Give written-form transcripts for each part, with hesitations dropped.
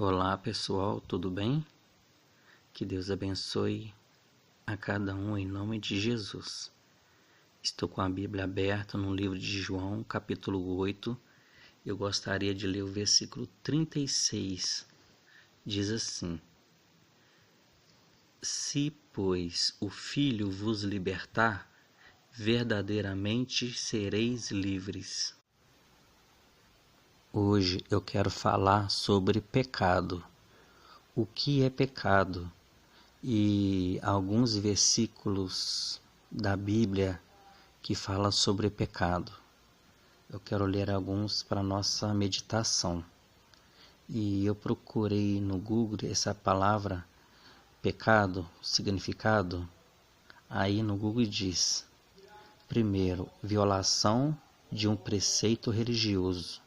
Olá pessoal, tudo bem? Que Deus abençoe a cada um em nome de Jesus. Estou com a Bíblia aberta no livro de João, capítulo 8. Eu gostaria de ler o versículo 36. Diz assim: Se, pois, o Filho vos libertar, verdadeiramente sereis livres. Hoje eu quero falar sobre pecado. O que é pecado? E alguns versículos da Bíblia que falam sobre pecado. Eu quero ler alguns para nossa meditação. E eu procurei no Google essa palavra pecado, significado. Aí no Google diz: primeiro, violação de um preceito religioso.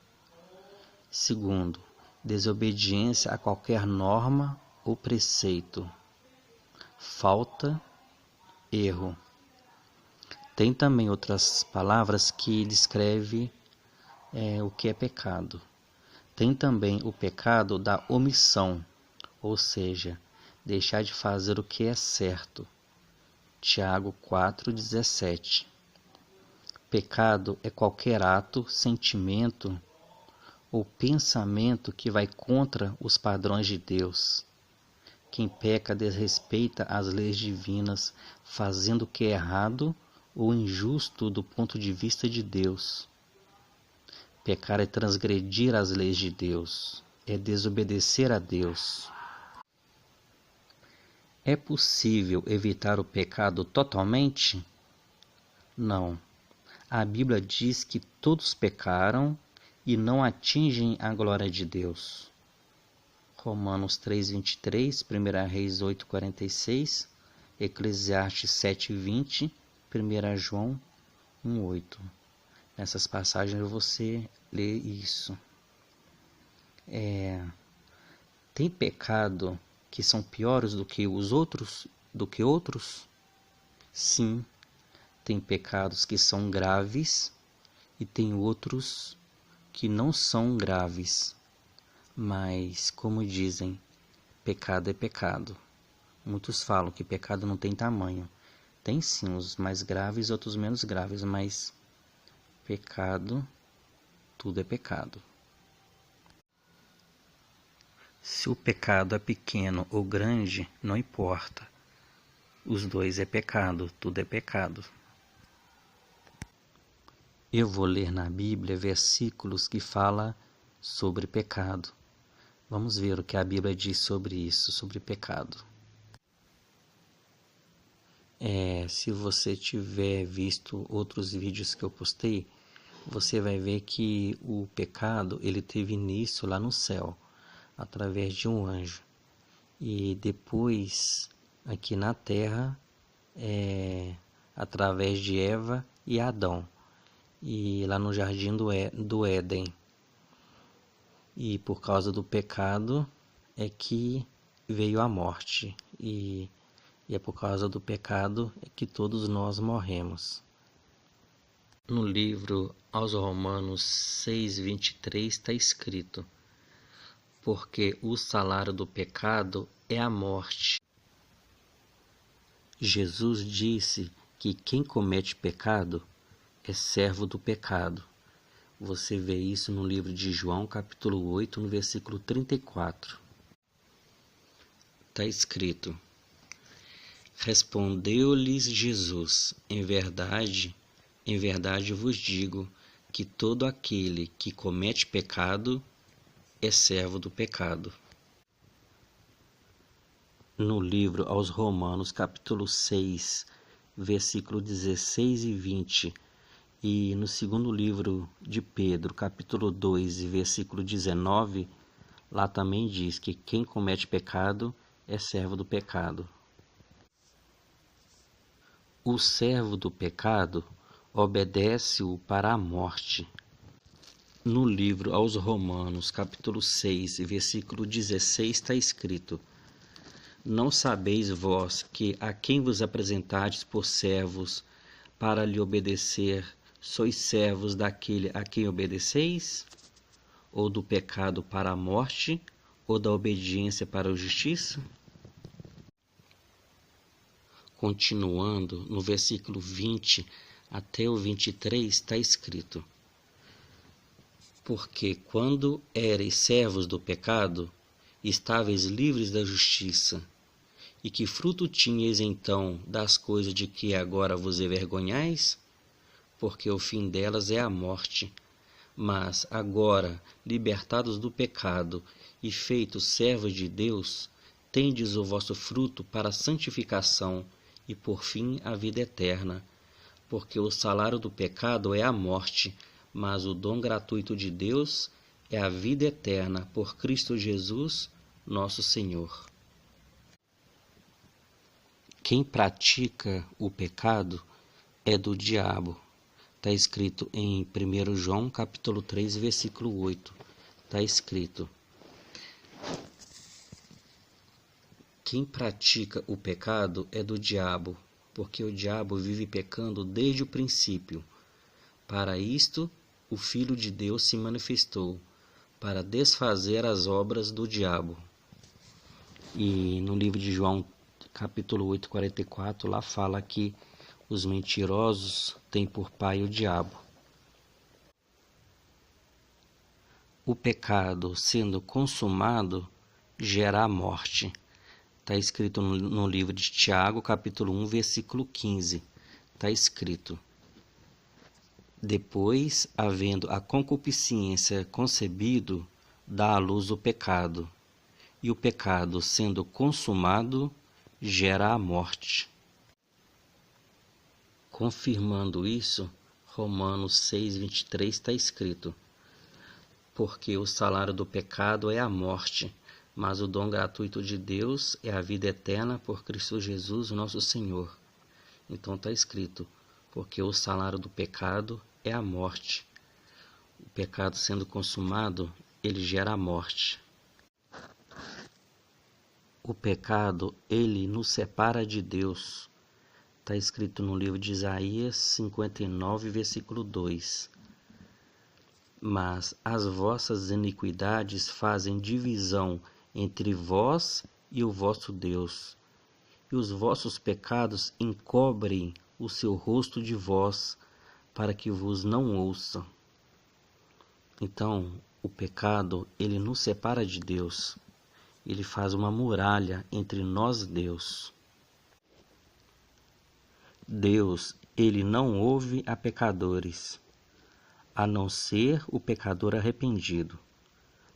Segundo, desobediência a qualquer norma ou preceito. Falta, erro. Tem também outras palavras que descrevem o que é pecado. Tem também o pecado da omissão, ou seja, deixar de fazer o que é certo. Tiago 4,17. Pecado é qualquer ato, sentimento ou pensamento que vai contra os padrões de Deus. Quem peca desrespeita as leis divinas, fazendo o que é errado ou injusto do ponto de vista de Deus. Pecar é transgredir as leis de Deus, é desobedecer a Deus. É possível evitar o pecado totalmente? Não. A Bíblia diz que todos pecaram e não atingem a glória de Deus. Romanos 3,23, 1 Reis 8,46, Eclesiastes 7,20, 1 João 1,8. Nessas passagens você lê isso. Tem pecado que são piores do que os outros? Sim, tem pecados que são graves e tem outros que não são graves. Mas, como dizem, pecado é pecado. Muitos falam que pecado não tem tamanho. Tem sim, os mais graves e outros menos graves, mas pecado, tudo é pecado. Se o pecado é pequeno ou grande, não importa. Os dois é pecado, tudo é pecado. Eu vou ler na Bíblia versículos que falam sobre pecado. Vamos ver o que a Bíblia diz sobre isso, sobre pecado. Se você tiver visto outros vídeos que eu postei, você vai ver que o pecado ele teve início lá no céu, através de um anjo. E depois, aqui na terra, através de Eva e Adão. E lá no jardim do Éden. E por causa do pecado é que veio a morte. E é por causa do pecado é que todos nós morremos. No livro aos Romanos 6,23 está escrito: porque o salário do pecado é a morte. Jesus disse que quem comete pecado é servo do pecado. Você vê isso no livro de João, capítulo 8, no versículo 34. Está escrito: respondeu-lhes Jesus: em verdade vos digo que todo aquele que comete pecado é servo do pecado. No livro aos Romanos, capítulo 6, versículo 16 e 20, e no segundo livro de Pedro, capítulo 2, versículo 19, lá também diz que quem comete pecado é servo do pecado. O servo do pecado obedece-o para a morte. No livro aos Romanos, capítulo 6, versículo 16, está escrito: não sabeis vós que a quem vos apresentardes por servos para lhe obedecer, sois servos daquele a quem obedeceis? Ou do pecado para a morte, ou da obediência para a justiça? Continuando, no versículo 20 até o 23 está escrito: Porque quando erais servos do pecado, estáveis livres da justiça. E que fruto tinhais então das coisas de que agora vos envergonhais? Porque o fim delas é a morte. Mas agora, libertados do pecado e feitos servos de Deus, tendes o vosso fruto para a santificação e por fim a vida eterna. Porque o salário do pecado é a morte, mas o dom gratuito de Deus é a vida eterna por Cristo Jesus, nosso Senhor. Quem pratica o pecado é do diabo. Está escrito em 1 João capítulo 3, versículo 8. Está escrito: Quem pratica o pecado é do diabo, porque o diabo vive pecando desde o princípio. Para isto, o Filho de Deus se manifestou, para desfazer as obras do diabo. E no livro de João, capítulo 8, 44, lá fala que os mentirosos têm por pai o diabo. O pecado, sendo consumado, gera a morte. Está escrito no livro de Tiago, capítulo 1, versículo 15. Está escrito: Depois, havendo a concupiscência concebido, dá à luz o pecado. E o pecado, sendo consumado, gera a morte. Confirmando isso, Romanos 6, 23 está escrito: Porque o salário do pecado é a morte, mas o dom gratuito de Deus é a vida eterna por Cristo Jesus, nosso Senhor. Então está escrito: porque o salário do pecado é a morte. O pecado sendo consumado, ele gera a morte. O pecado, ele nos separa de Deus. Está escrito no livro de Isaías 59, versículo 2. Mas as vossas iniquidades fazem divisão entre vós e o vosso Deus, e os vossos pecados encobrem o seu rosto de vós, para que vos não ouça. Então, o pecado, ele nos separa de Deus. Ele faz uma muralha entre nós e Deus. Deus, ele não ouve a pecadores, a não ser o pecador arrependido.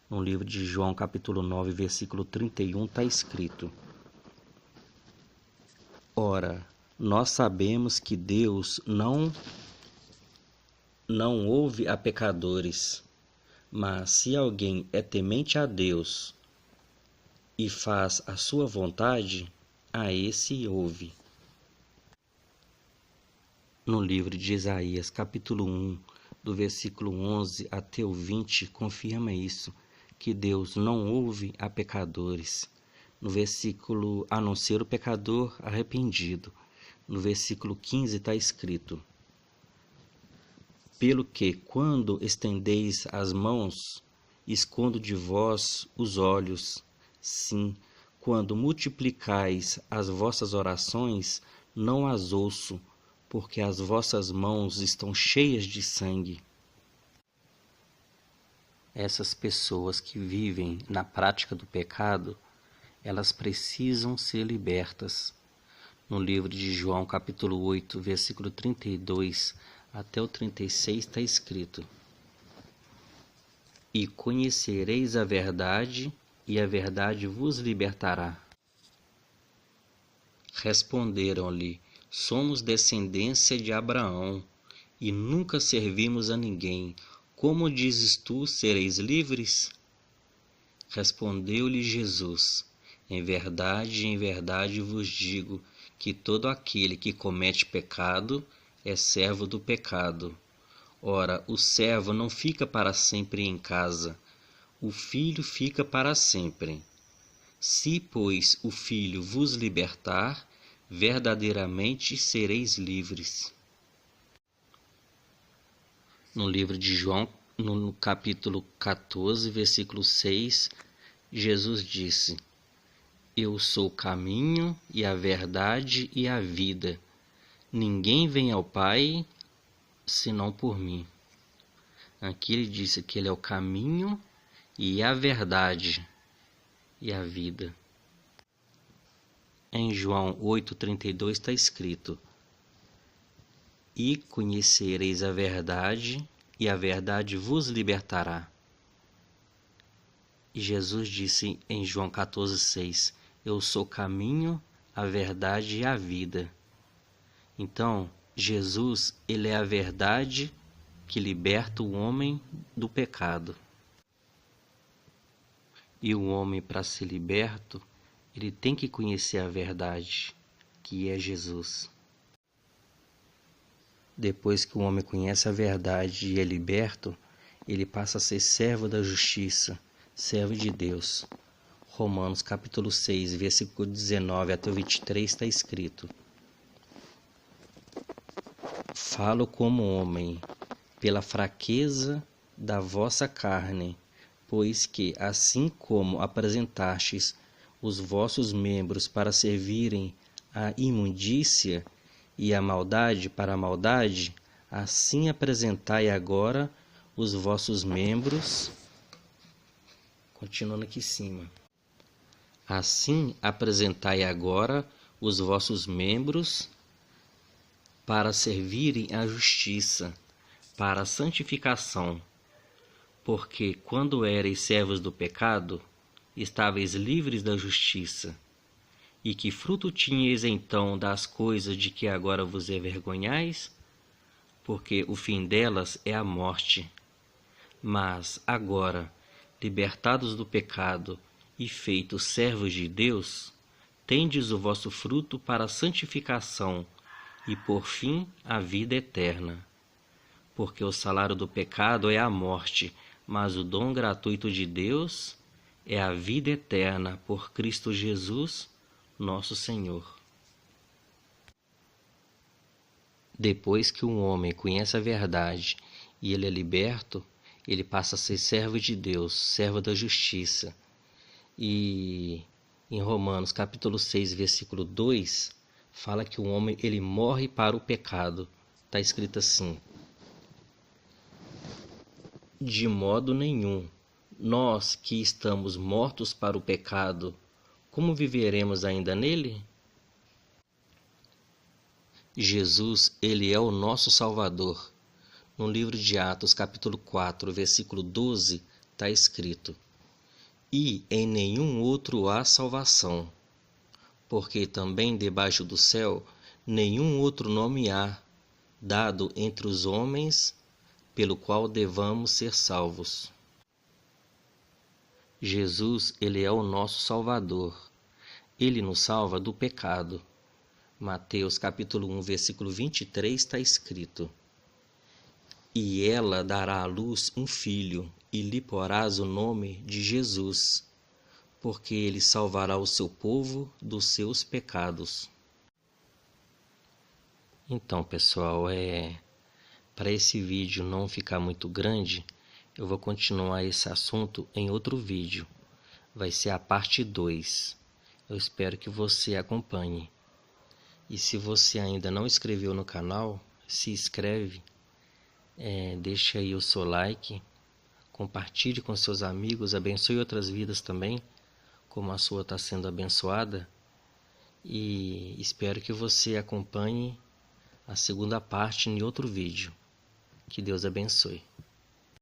No livro de João, capítulo 9, versículo 31, está escrito: Ora, nós sabemos que Deus não ouve a pecadores, mas se alguém é temente a Deus e faz a sua vontade, a esse ouve. No livro de Isaías, capítulo 1, do versículo 11 até o 20, confirma isso, que Deus não ouve a pecadores. No versículo, a não ser o pecador arrependido. No versículo 15 está escrito: Pelo que, quando estendeis as mãos, escondo de vós os olhos. Sim, quando multiplicais as vossas orações, não as ouço, porque as vossas mãos estão cheias de sangue. Essas pessoas que vivem na prática do pecado, elas precisam ser libertas. No livro de João, capítulo 8, versículo 32 até o 36, está escrito: E conhecereis a verdade, e a verdade vos libertará. Responderam-lhe: Somos descendência de Abraão, e nunca servimos a ninguém. Como dizes tu, sereis livres? Respondeu-lhe Jesus: em verdade vos digo, que todo aquele que comete pecado é servo do pecado. Ora, o servo não fica para sempre em casa, o filho fica para sempre. Se, pois, o Filho vos libertar, verdadeiramente sereis livres. No livro de João, no capítulo 14, versículo 6, Jesus disse: Eu sou o caminho e a verdade e a vida. Ninguém vem ao Pai senão por mim. Aqui ele disse que ele é o caminho e a verdade e a vida. Em João 8,32 está escrito: E conhecereis a verdade, e a verdade vos libertará. E Jesus disse em João 14,6: Eu sou o caminho, a verdade e a vida. Então, Jesus, ele é a verdade que liberta o homem do pecado. E o homem, para ser liberto, ele tem que conhecer a verdade, que é Jesus. Depois que o homem conhece a verdade e é liberto, ele passa a ser servo da justiça, servo de Deus. Romanos capítulo 6, versículo 19 até o 23 está escrito: Falo como homem, pela fraqueza da vossa carne, pois que, assim como apresentastes os vossos membros para servirem à imundícia e a maldade para a maldade, assim apresentai agora os vossos membros. Continuando aqui em cima. Assim apresentai agora os vossos membros para servirem à justiça, para a santificação. Porque quando erais servos do pecado, estáveis livres da justiça. E que fruto tinhais então das coisas de que agora vos envergonhais? Porque o fim delas é a morte. Mas agora, libertados do pecado e feitos servos de Deus, tendes o vosso fruto para a santificação e, por fim, a vida eterna. Porque o salário do pecado é a morte, mas o dom gratuito de Deus é a vida eterna por Cristo Jesus, nosso Senhor. Depois que um homem conhece a verdade e ele é liberto, ele passa a ser servo de Deus, servo da justiça. E em Romanos capítulo 6, versículo 2, fala que o homem ele morre para o pecado. Está escrito assim: De modo nenhum, nós que estamos mortos para o pecado, como viveremos ainda nele? Jesus, ele é o nosso Salvador. No livro de Atos, capítulo 4, versículo 12, está escrito: E em nenhum outro há salvação, porque também debaixo do céu nenhum outro nome há, dado entre os homens, pelo qual devamos ser salvos. Jesus, ele é o nosso Salvador. Ele nos salva do pecado. Mateus capítulo 1, versículo 23 está escrito: E ela dará à luz um filho, e lhe porás o nome de Jesus, porque ele salvará o seu povo dos seus pecados. Então, pessoal, para esse vídeo não ficar muito grande, eu vou continuar esse assunto em outro vídeo. Vai ser a parte 2. Eu espero que você acompanhe. E se você ainda não inscreveu no canal, se inscreve, deixa aí o seu like, compartilhe com seus amigos, abençoe outras vidas também, como a sua está sendo abençoada. E espero que você acompanhe a segunda parte em outro vídeo. Que Deus abençoe.